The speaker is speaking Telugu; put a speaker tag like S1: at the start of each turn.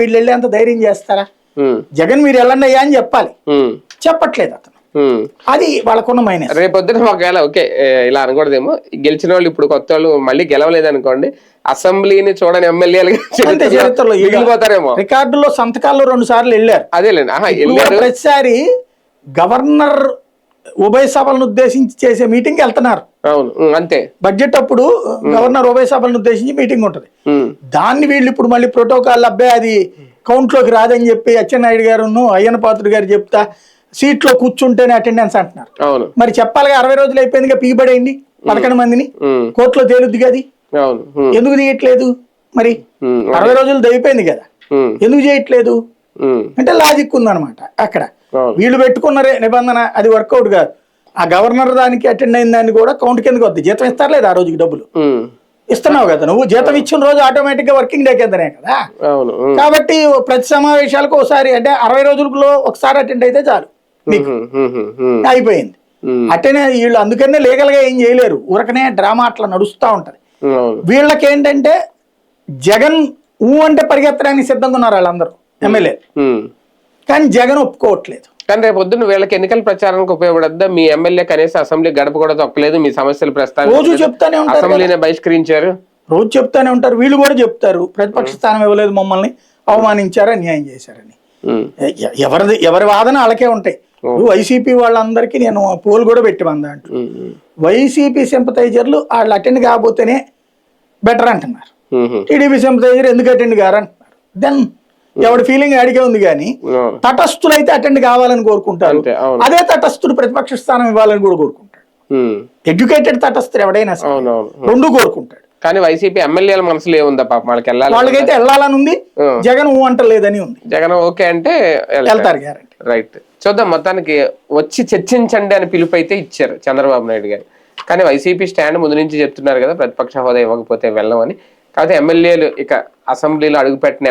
S1: వీళ్ళు వెళ్ళి అంత ధైర్యం చేస్తారా? జగన్ మీరు వెళ్ళండి అయ్యా అని చెప్పాలి, చెప్పట్లేదు అతను. అది వాళ్ళకున్న మైనస్.
S2: రేపొద్దున ఒకవేళ ఓకే ఇలా అనకూడదేమో, గెలిచిన వాళ్ళు ఇప్పుడు కొత్త వాళ్ళు మళ్ళీ గెలవలేదు అనుకోండి, అసెంబ్లీని చూడని ఎమ్మెల్యేలు
S1: చరిత్రలో
S2: మిగిలిపోతారేమో.
S1: రికార్డులో సంతకాల్లో 2 సార్లు వెళ్ళారు.
S2: అదేలేండి,
S1: ప్రతిసారి గవర్నర్ ఉభయ సభలను ఉద్దేశించి చేసే మీటింగ్ వెళ్తున్నారు.
S2: అవును అంతే.
S1: బడ్జెట్ అప్పుడు గవర్నర్ ఉభయ సభలను ఉద్దేశించి మీటింగ్ ఉంటది. దాన్ని వీళ్ళు ఇప్పుడు మళ్ళీ ప్రోటోకాల్ అబ్బాయి అది కౌంట్ లోకి రాదని చెప్పి అచ్చెన్నాయుడు గారు అయ్యన్న పాత్రుడు గారు చెప్తా సీట్లో కూర్చుంటేనే అటెండెన్స్ అంటున్నారు. మరి చెప్పాలిగా 60 రోజులు అయిపోయిందిగా, పీగిపడేయండి 11 మందిని, కోర్టులో తేలుద్ది గది, ఎందుకు తీయట్లేదు? మరి 60 రోజులు దైపోయింది కదా, ఎందుకు చేయట్లేదు అంటే లాజిక్ ఉందన్నమాట అక్కడ. వీళ్ళు పెట్టుకున్నారే నిబంధన, అది వర్కౌట్ కాదు. ఆ గవర్నర్ దానికి అటెండ్ అయిన దాన్ని కూడా కౌంట్ కిందకి వద్దు. జీతం ఇస్తారులేదు ఆ రోజుకి, డబ్బులు ఇస్తున్నావు కదా నువ్వు, జీతం ఇచ్చిన రోజు ఆటోమేటిక్ గా వర్కింగ్ డే కిందనే కదా. కాబట్టి ప్రతి సమావేశాలకు ఒకసారి, అంటే 60 రోజులలో ఒకసారి అటెండ్ అయితే చాలు, మీకు అయిపోయింది. అటెండ్ వీళ్ళు అందుకనే లీగల్ గా ఏం చేయలేరు, ఊరకనే డ్రామా అట్లా నడుస్తూ ఉంటది. వీళ్ళకి ఏంటంటే జగన్ అంటే పరిగెత్తడానికి సిద్ధంగా ఉన్నారు వాళ్ళందరూ ఎమ్మెల్యే, కానీ జగన్ ఒప్పుకోవట్లేదు.
S2: కానీ రేపు పొద్దున్న వీళ్ళకి ఎన్నికల ప్రచారానికి ఉపయోగపడద్దా? మీ ఎమ్మెల్యే కనీసం అసెంబ్లీ గడప కూడా తొక్కలేదు, మీ సమస్యలు
S1: రోజు చెప్తానే ఉంటారు,
S2: అసెంబ్లీనే బహిష్కరించారు,
S1: రోజు చెప్తానే ఉంటారు. వీళ్ళు కూడా చెప్తారు ప్రతిపక్ష స్థానం ఇవ్వలేదు, మమ్మల్ని అవమానించారు, అన్యాయం చేశారని. ఎవరి వాదన వాళ్ళకే ఉంటాయి. వైసీపీ వాళ్ళందరికీ నేను పోల్ కూడా పెట్టిన దాంట్లో వైసీపీ సింపథైజర్లు వాళ్ళు అటెండ్ కాకపోతేనే బెటర్ అంటున్నారు, టీడీపీ సింపథైజర్ ఎందుకు అటెండ్ కారు అంటున్నారు. దెన్ ఎవరి ఫీలింగ్ అడిగే ఉంది, కానీ తటస్థులు అయితే అటెండ్ కావాలని కోరుకుంటారు. అదే తటస్థుడు ప్రతిపక్ష స్థానం ఇవ్వాలని కూడా కోరుకుంటాడు. ఎడ్యుకేటెడ్ తటస్థుడు ఎవడైనా రెండు కోరుకుంటాడు.
S2: కానీ వైసీపీ ఎమ్మెల్యేల మనసులో ఏముందా పాప,
S1: వాళ్ళకైతే వెళ్ళాలని ఉంది, జగన్ అంటలేదని ఉంది.
S2: జగన్ ఓకే అంటే
S1: వెళ్తారు గ్యారెంటీ.
S2: రైట్, చూద్దాం. మొత్తానికి వచ్చి చర్చించండి అని పిలుపు అయితే ఇచ్చారు చంద్రబాబు నాయుడు గారు. కానీ వైసీపీ స్టాండ్ ముందు నుంచి చెప్తున్నారు కదా, ప్రతిపక్ష హోదా ఇవ్వకపోతే వెళ్ళమని. కాకపోతే ఎమ్మెల్యేలు ఇక అసెంబ్లీలో అడుగుపెట్టిన